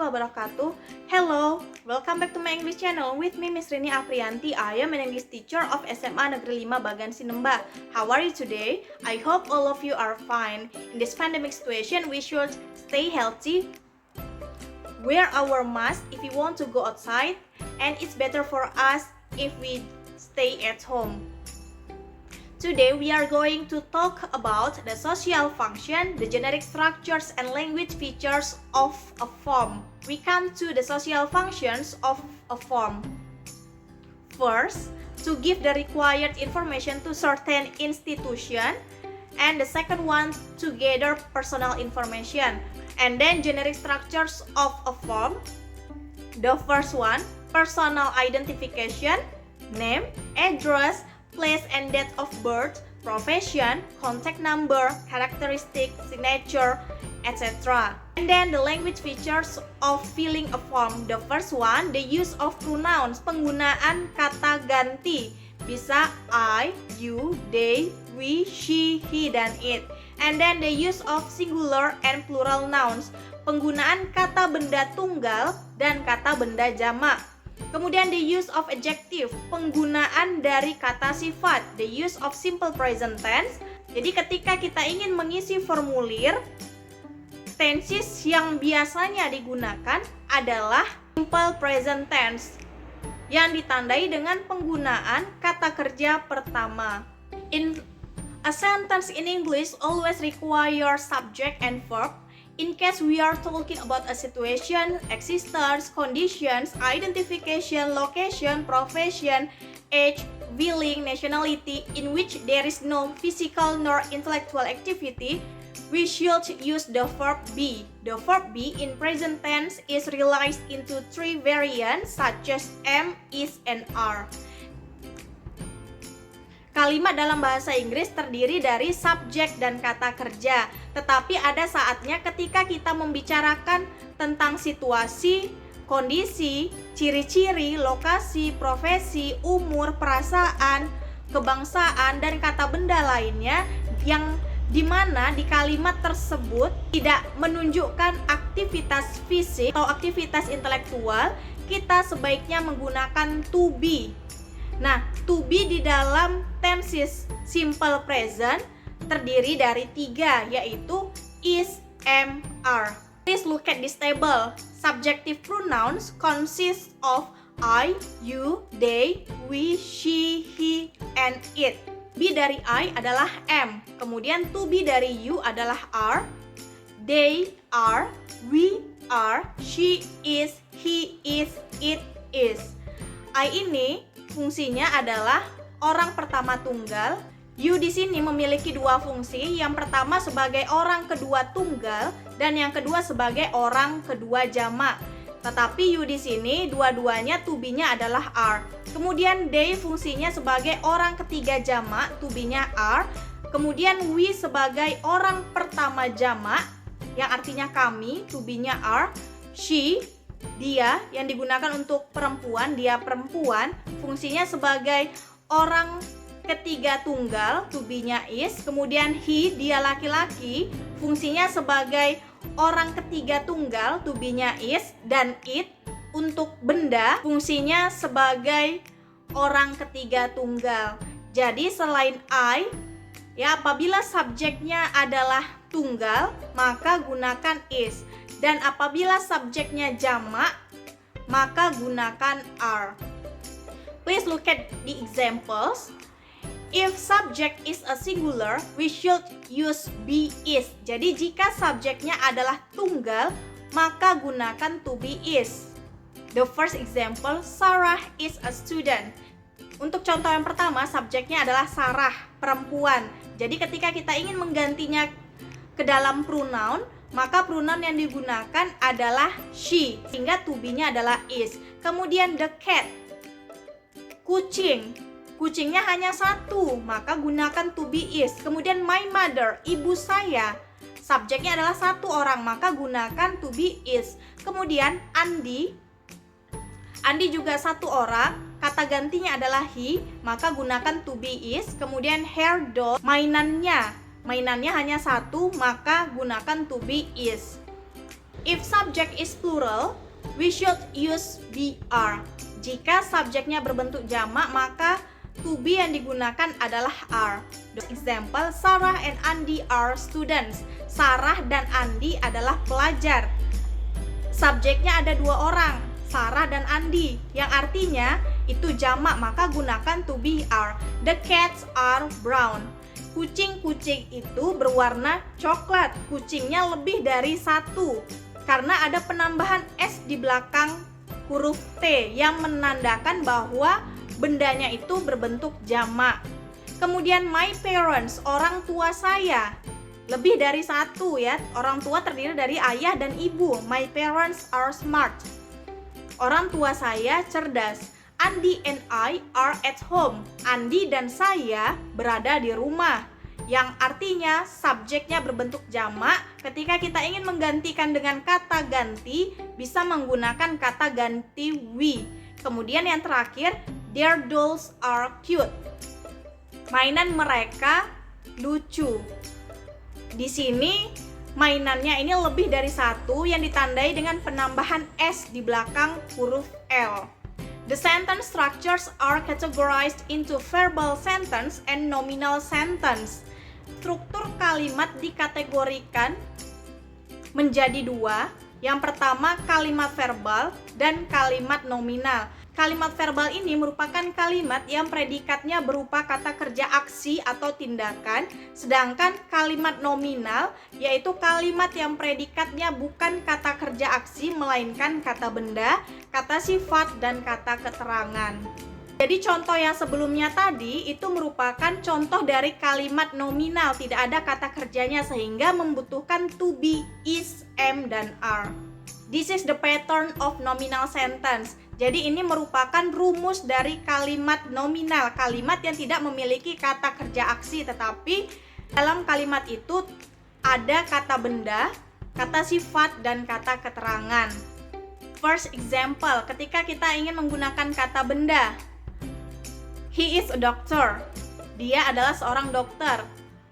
wabarakatuh. Hello, welcome back to my English channel with me Miss Rini Aprianti. I am an English teacher of SMA Negeri 5 Bagan Sinemba. How are you today? I hope all of you are fine. In this pandemic situation, we should stay healthy, wear our mask if we want to go outside, and it's better for us if we stay at home. Today we are going to talk about the social function, the generic structures and language features of a form. We come to the social functions of a form. First, to give the required information to certain institution, and the second one to gather personal information. And then generic structures of a form. The first one, personal identification, name, address, place and date of birth, profession, contact number, characteristic, signature, etc. And then the language features of filling a form. The first one, the use of pronouns, penggunaan kata ganti. Bisa I, you, they, we, she, he, dan it. And then the use of singular and plural nouns, penggunaan kata benda tunggal dan kata benda jamak. Kemudian the use of adjective, penggunaan dari kata sifat, the use of simple present tense. Jadi ketika kita ingin mengisi formulir, tenses yang biasanya digunakan adalah simple present tense yang ditandai dengan penggunaan kata kerja pertama. In a sentence in English always require subject and verb. In case we are talking about a situation, existence, conditions, identification, location, profession, age, willing, nationality, in which there is no physical nor intellectual activity, we should use the verb be. The verb be in present tense is realized into three variants such as am, is, and are. Kalimat dalam bahasa Inggris terdiri dari subjek dan kata kerja, tetapi ada saatnya ketika kita membicarakan tentang situasi, kondisi, ciri-ciri, lokasi, profesi, umur, perasaan, kebangsaan, dan kata benda lainnya yang dimana di kalimat tersebut tidak menunjukkan aktivitas fisik atau aktivitas intelektual, kita sebaiknya menggunakan to be. Nah, to be di dalam tenses simple present terdiri dari tiga, yaitu is, am, are. Please look at this table. Subjective pronouns consist of I, you, they, we, she, he, and it. Be dari I adalah am. Kemudian to be dari you adalah are. They are, we are, she is, he is, it is. I ini fungsinya adalah orang pertama tunggal. You di sini memiliki dua fungsi. Yang pertama sebagai orang kedua tunggal dan yang kedua sebagai orang kedua jamak. Tetapi you di sini dua-duanya to be-nya adalah are. Kemudian they fungsinya sebagai orang ketiga jamak, to be-nya are. Kemudian we sebagai orang pertama jamak yang artinya kami, to be-nya are. She, dia yang digunakan untuk perempuan, dia perempuan, fungsinya sebagai orang ketiga tunggal, to be-nya is. Kemudian he, dia laki-laki, fungsinya sebagai orang ketiga tunggal, to be-nya is. Dan it untuk benda, fungsinya sebagai orang ketiga tunggal. Jadi selain I, ya, apabila subjeknya adalah tunggal, maka gunakan is. Dan apabila subjeknya jamak, maka gunakan are. Please look at the examples. If subject is a singular, we should use be is. Jadi jika subjeknya adalah tunggal, maka gunakan to be is. The first example, Sarah is a student. Untuk contoh yang pertama, subjeknya adalah Sarah, perempuan. Jadi ketika kita ingin menggantinya ke dalam pronoun, maka pronoun yang digunakan adalah she, sehingga to be-nya adalah is. Kemudian the cat, kucing. Kucingnya hanya satu, maka gunakan to be is. Kemudian my mother, ibu saya. Subjeknya adalah satu orang, maka gunakan to be is. Kemudian Andi. Andi juga satu orang, kata gantinya adalah he, maka gunakan to be is. Kemudian her doll, mainannya hanya satu, maka gunakan to be is. If subject is plural, we should use BR. Jika subjeknya berbentuk jamak, maka to be yang digunakan adalah are. Example, Sarah and Andy are students. Sarah dan Andy adalah pelajar. Subjeknya ada dua orang, Sarah dan Andy, yang artinya itu jamak, maka gunakan to be are. The cats are brown. Kucing-kucing itu berwarna coklat. Kucingnya lebih dari satu, karena ada penambahan S di belakang huruf T yang menandakan bahwa bendanya itu berbentuk jamak. Kemudian my parents, orang tua saya. Lebih dari satu ya, orang tua terdiri dari ayah dan ibu. My parents are smart. Orang tua saya cerdas. Andy and I are at home. Andy dan saya berada di rumah. Yang artinya subjeknya berbentuk jamak. Ketika kita ingin menggantikan dengan kata ganti, bisa menggunakan kata ganti we. Kemudian yang terakhir, their dolls are cute. Mainan mereka lucu. Di sini mainannya ini lebih dari satu yang ditandai dengan penambahan S di belakang huruf L. The sentence structures are categorized into verbal sentence and nominal sentence. Struktur kalimat dikategorikan menjadi dua. Yang pertama kalimat verbal dan kalimat nominal. Kalimat verbal ini merupakan kalimat yang predikatnya berupa kata kerja aksi atau tindakan, sedangkan kalimat nominal yaitu kalimat yang predikatnya bukan kata kerja aksi melainkan kata benda, kata sifat, dan kata keterangan. Jadi contoh yang sebelumnya tadi itu merupakan contoh dari kalimat nominal, tidak ada kata kerjanya sehingga membutuhkan to be, is, am, dan are. This is the pattern of nominal sentence. Jadi ini merupakan rumus dari kalimat nominal, kalimat yang tidak memiliki kata kerja aksi, tetapi dalam kalimat itu ada kata benda, kata sifat, dan kata keterangan. First example, ketika kita ingin menggunakan kata benda, he is a doctor. Dia adalah seorang dokter.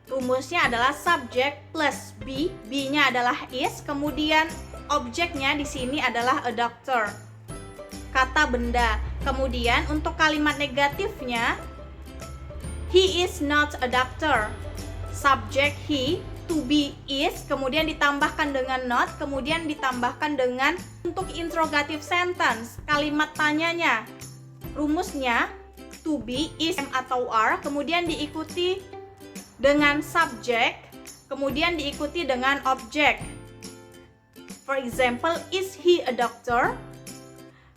Rumusnya adalah subject plus be, be-nya adalah is, kemudian objeknya di sini adalah a doctor. Kata benda. Kemudian untuk kalimat negatifnya, he is not a doctor. Subject he, to be is, kemudian ditambahkan dengan not, kemudian ditambahkan dengan untuk interrogative sentence, kalimat tanyanya. Rumusnya to be, is, am, atau are, kemudian diikuti dengan subject, kemudian diikuti dengan object. For example, is he a doctor?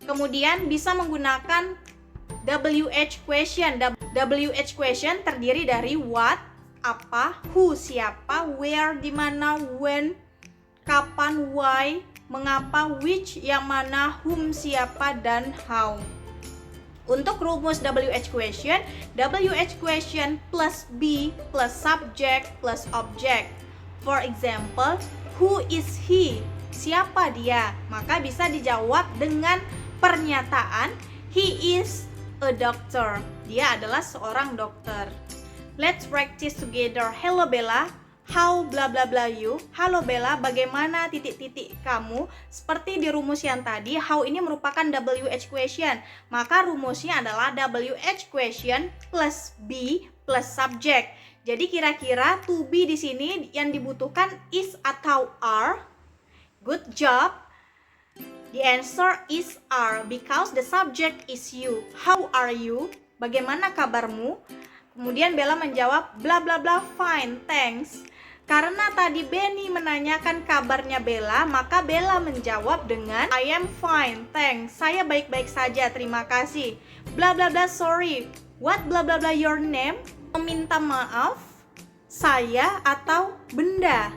Kemudian bisa menggunakan WH question. WH question terdiri dari what, apa, who, siapa, where, di mana, when, kapan, why, mengapa, which, yang mana, whom, siapa, dan how. Untuk rumus WH question plus be plus subject plus object. For example, who is he? Siapa dia? Maka bisa dijawab dengan pernyataan he is a doctor. Dia adalah seorang dokter. Let's practice together. Hello Bella, how bla bla bla you? Halo Bella, bagaimana titik-titik kamu? Seperti di rumus yang tadi, how ini merupakan WH question. Maka rumusnya adalah WH question plus be plus subject. Jadi kira-kira to be di sini yang dibutuhkan is atau are? Good job. The answer is are because the subject is you. How are you? Bagaimana kabarmu? Kemudian Bella menjawab bla bla bla fine, thanks. Karena tadi Benny menanyakan kabarnya Bella, maka Bella menjawab dengan I am fine, thanks. Saya baik-baik saja, terima kasih. Bla bla bla sorry. What bla bla bla your name? Meminta maaf, saya atau benda?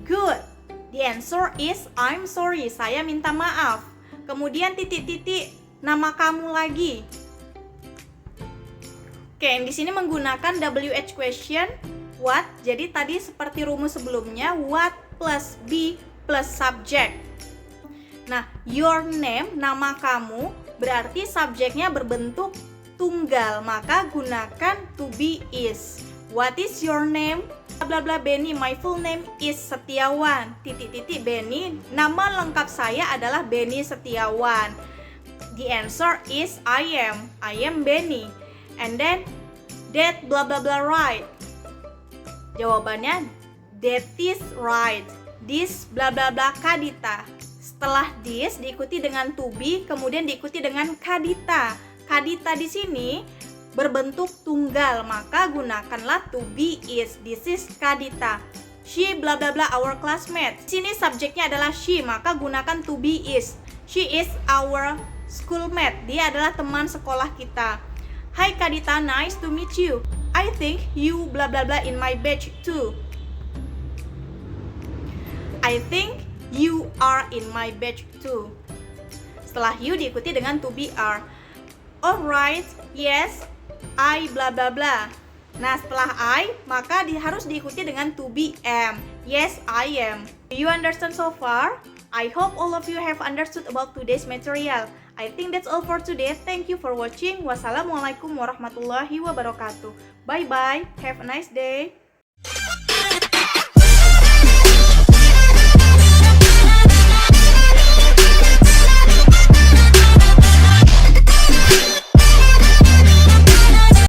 Good. The answer is I'm sorry, saya minta maaf. Kemudian titik-titik nama kamu lagi. Oke, di sini menggunakan WH question what. Jadi tadi seperti rumus sebelumnya, what plus be plus subject. Nah, your name, nama kamu, berarti subjeknya berbentuk tunggal, maka gunakan to be is. What is your name? bla bla Benny, my full name is Setiawan. Titik Benny, nama lengkap saya adalah Benny Setiawan. The answer is I am Benny. And then that bla bla bla right. Jawabannya that is right. This bla bla bla Kadita. Setelah this diikuti dengan to be, kemudian diikuti dengan Kadita. Kadita di sini berbentuk tunggal, maka gunakanlah to be is. This is Kadita. She bla bla bla our classmate. Di sini subjeknya adalah she, maka gunakan to be is. She is our schoolmate. Dia adalah teman sekolah kita. Hi Kadita, nice to meet you. I think you bla bla bla in my batch too. I think you are in my batch too. Setelah you diikuti dengan to be are. Alright, yes, I bla bla bla. Nah, setelah I, maka harus diikuti dengan to be am. Yes, I am. Do you understand so far? I hope all of you have understood about today's material. I think that's all for today. Thank you for watching. Wassalamualaikum warahmatullahi wabarakatuh. Bye bye. Have a nice day.